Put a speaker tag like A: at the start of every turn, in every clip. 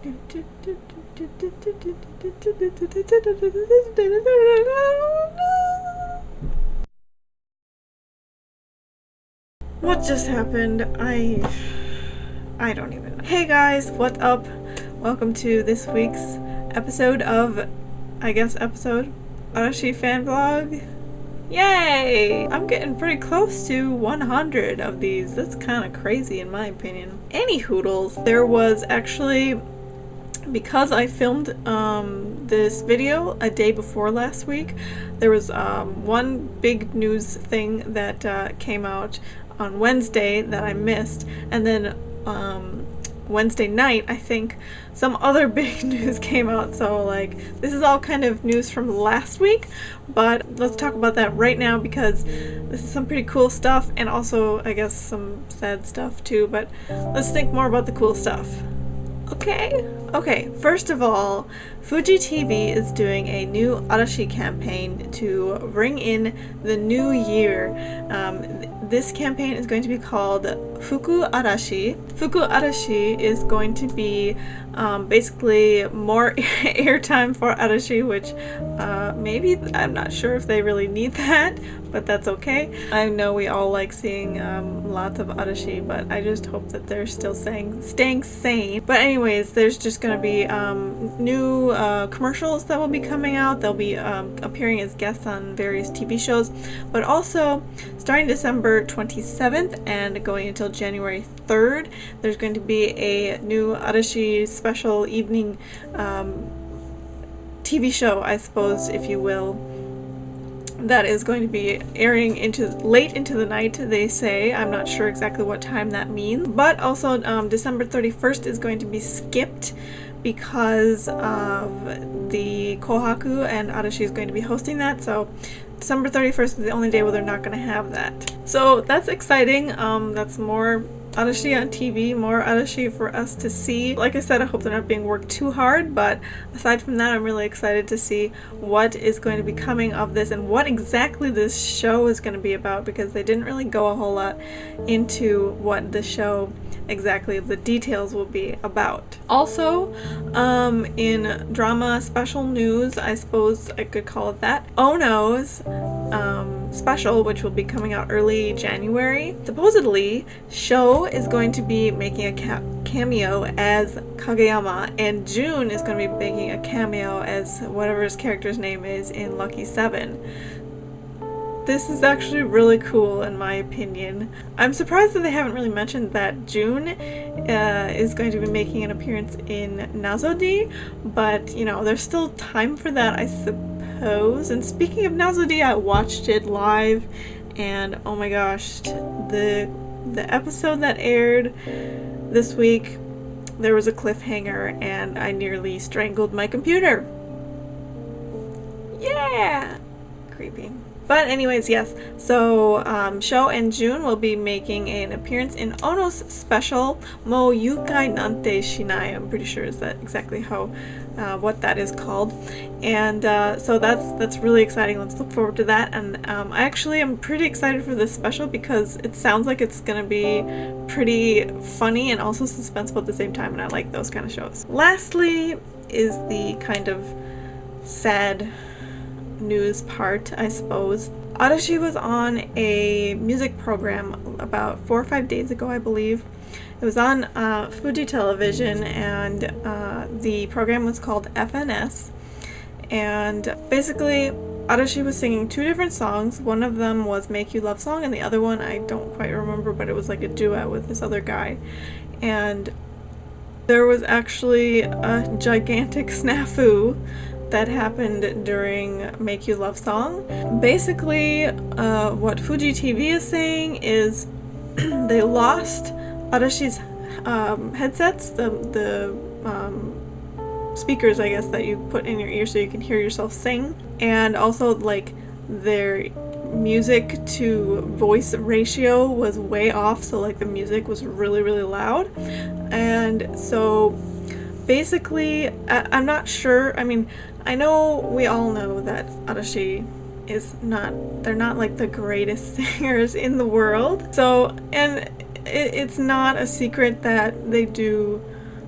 A: What just happened? I don't even know. Hey guys, what's up? Welcome to this week's episode of, Arashi Fan Vlog. Yay! I'm getting pretty close to 100 of these. That's kind of crazy in my opinion. Any hoodles, there was actually, because I filmed this video a day before last week, there was one big news thing that came out on Wednesday that I missed, and then Wednesday night I think some other big news came out, so like this is all kind of news from last week, but let's talk about that right now because this is some pretty cool stuff and also I guess some sad stuff too, but let's think more about the cool stuff. Okay, first of all, Fuji TV is doing a new Arashi campaign to bring in the new year. This campaign is going to be called Fuku Arashi. Fuku Arashi is going to be basically more airtime for Arashi, which maybe, I'm not sure if they really need that, but that's okay. I know we all like seeing lots of Arashi, but I just hope that they're still staying sane. But anyways, there's just going to be new commercials that will be coming out. They'll be appearing as guests on various TV shows, but also starting December 27th and going until January 3rd, there's going to be a new Arashi special evening TV show, I suppose, if you will, that is going to be airing late into the night, they say. I'm not sure exactly what time that means. But also December 31st is going to be skipped because of the Kohaku, and Arashi is going to be hosting that, so December 31st is the only day where they're not going to have that. So that's exciting. That's more Arashi on TV, more Arashi for us to see. Like I said, I hope they're not being worked too hard, but aside from that, I'm really excited to see what is going to be coming of this and what exactly this show is going to be about, because they didn't really go a whole lot into what the show exactly the details will be about. Also, in drama special news, I suppose I could call it that, Ohno's special, which will be coming out early January. Supposedly, Sho is going to be making a cameo as Kageyama, and Jun is going to be making a cameo as whatever his character's name is in Lucky 7. This is actually really cool in my opinion. I'm surprised that they haven't really mentioned that Jun is going to be making an appearance in Nazodi, but you know, there's still time for that, I suppose. And speaking of Nazodi, I watched it live, and oh my gosh, the episode that aired this week, there was a cliffhanger and I nearly strangled my computer. Yeah! Creepy. But anyways, yes, so Sho and Jun will be making an appearance in Ohno's special Mo Yukai Nante Shinai. I'm pretty sure is that exactly how what that is called, and so that's really exciting. Let's look forward to that. And I actually am pretty excited for this special because it sounds like it's gonna be pretty funny and also suspenseful at the same time, and I like those kind of shows. Lastly is the kind of sad news part, I suppose. Arashi was on a music program about 4 or 5 days ago, I believe. It was on Fuji television, and the program was called FNS, and basically Arashi was singing 2 different songs. One of them was Make You Love Song, and the other one I don't quite remember, but it was like a duet with this other guy. And there was actually a gigantic snafu that happened during Make You Love Song. Basically, what Fuji TV is saying is they lost Arashi's headsets, the speakers, I guess, that you put in your ear so you can hear yourself sing, and also like their music to voice ratio was way off, so like the music was really loud. And so basically, I'm not sure, I mean, I know we all know that Arashi they're not like the greatest singers in the world. So, and it's not a secret that they do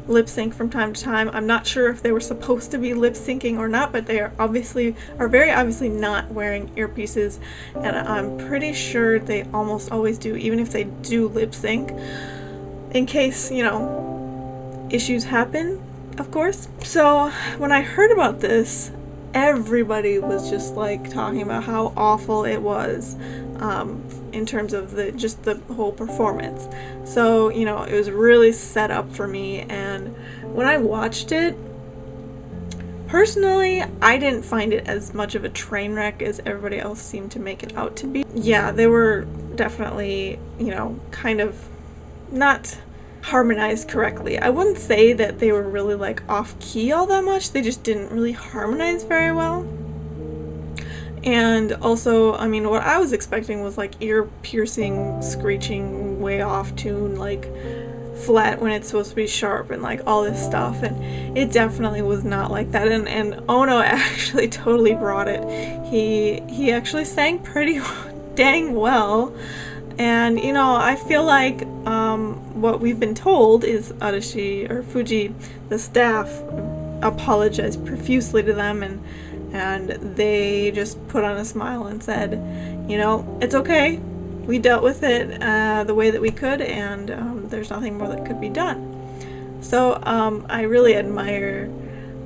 A: lip sync from time to time. I'm not sure if they were supposed to be lip syncing or not, but they are very obviously not wearing earpieces, and I'm pretty sure they almost always do, even if they do lip sync, in case, you know, issues happen, of course. So when I heard about this, everybody was just like talking about how awful it was, in terms of the whole performance. So, you know, it was really set up for me, and when I watched it, personally, I didn't find it as much of a train wreck as everybody else seemed to make it out to be. Yeah, they were definitely, you know, kind of not harmonized correctly. I wouldn't say that they were really like off key all that much, they just didn't really harmonize very well. And also, I mean, what I was expecting was like ear-piercing, screeching, way off tune, like flat when it's supposed to be sharp, and like all this stuff, and it definitely was not like that. And Ohno actually totally brought it. He actually sang pretty dang well. And, you know, I feel like what we've been told is Arashi, or Fuji, the staff, apologized profusely to them, and they just put on a smile and said, you know, it's okay, we dealt with it the way that we could, and there's nothing more that could be done. So I really admire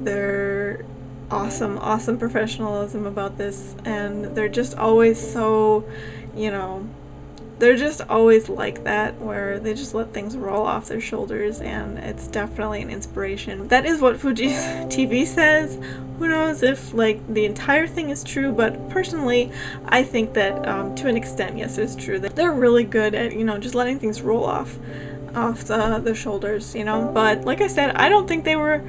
A: their awesome professionalism about this, and they're just always so, you know, they're just always like that, where they just let things roll off their shoulders, and it's definitely an inspiration. That is what Fuji's TV says. Who knows if like the entire thing is true, but personally I think that to an extent, yes, it's true. That they're really good at, you know, just letting things roll off the shoulders, you know. But like I said, I don't think they were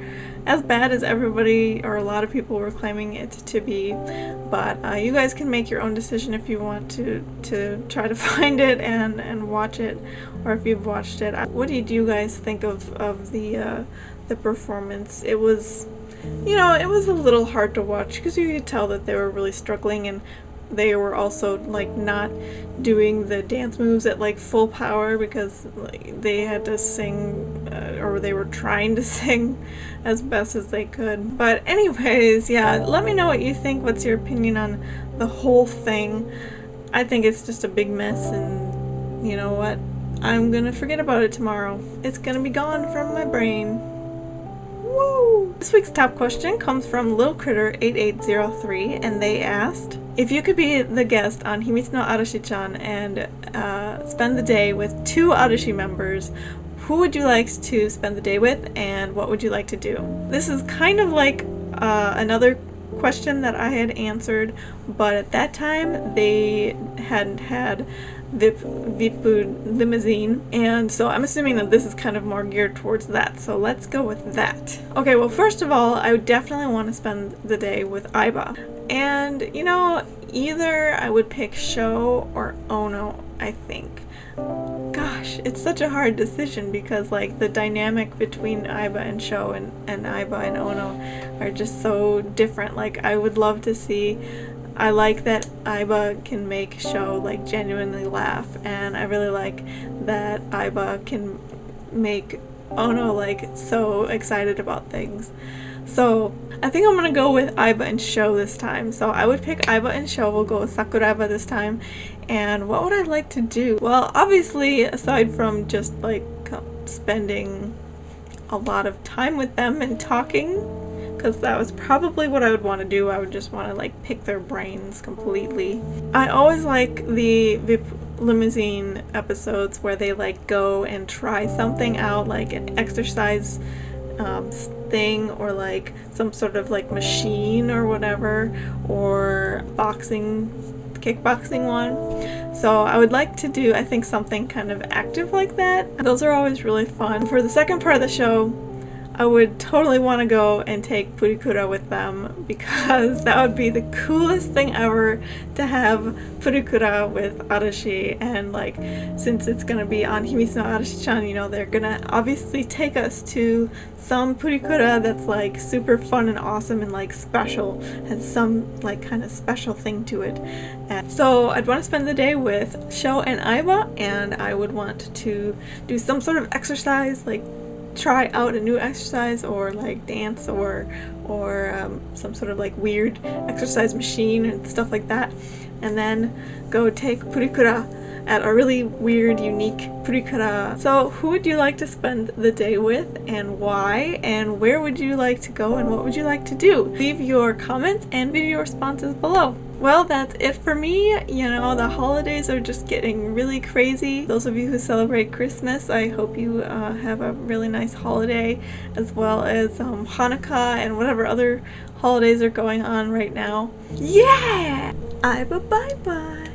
A: as bad as everybody or a lot of people were claiming it to be, but you guys can make your own decision if you want to try to find it and watch it, or if you've watched it. What did you guys think of the performance? It was, you know, it was a little hard to watch because you could tell that they were really struggling, and they were also like not doing the dance moves at like full power because like, they had to sing or they were trying to sing as best as they could. But anyways, yeah, let me know what you think. What's your opinion on the whole thing? I think it's just a big mess, and you know what? I'm gonna forget about it tomorrow. It's gonna be gone from my brain. Woo! This week's top question comes from Lil Critter 8803, and they asked, if you could be the guest on Himitsu no Arashi-chan and spend the day with 2 Arashi members, who would you like to spend the day with, and what would you like to do? This is kind of like another question that I had answered, but at that time they hadn't had VIP limousine, and so I'm assuming that this is kind of more geared towards that, so let's go with that. Okay, well, first of all, I would definitely want to spend the day with Aiba, and you know, either I would pick Sho or Ohno, I think. Gosh, it's such a hard decision because like the dynamic between Aiba and Sho and Aiba and Ohno are just so different. Like, I would love to see, I like that Aiba can make Sho like genuinely laugh, and I really like that Aiba can make Ohno like so excited about things. So I think I'm gonna go with Aiba and Sho this time. So I would pick Aiba and Sho. We'll go with Sakuraiba this time. And what would I like to do? Well, obviously, aside from just like spending a lot of time with them and talking, because that was probably what I would want to do. I would just want to like pick their brains completely. I always like the VIP limousine episodes where they like go and try something out, like an exercise thing, or like some sort of like machine or whatever, or kickboxing one. So I would like to do, I think, something kind of active like that. Those are always really fun. For the second part of the show, I would totally want to go and take Purikura with them, because that would be the coolest thing ever to have Purikura with Arashi. And like, since it's gonna be on Himitsu no Arashi-chan, you know, they're gonna obviously take us to some Purikura that's like super fun and awesome and like special, has some like kind of special thing to it. And so I'd want to spend the day with Sho and Aiba, and I would want to do some sort of exercise, like try out a new exercise or like dance or some sort of like weird exercise machine and stuff like that, and then go take purikura at a really weird, unique purikura. So who would you like to spend the day with and why? And where would you like to go and what would you like to do? Leave your comments and video responses below. Well, that's it for me. You know, the holidays are just getting really crazy. Those of you who celebrate Christmas, I hope you have a really nice holiday, as well as Hanukkah and whatever other holidays are going on right now. Yeah! Bye-bye.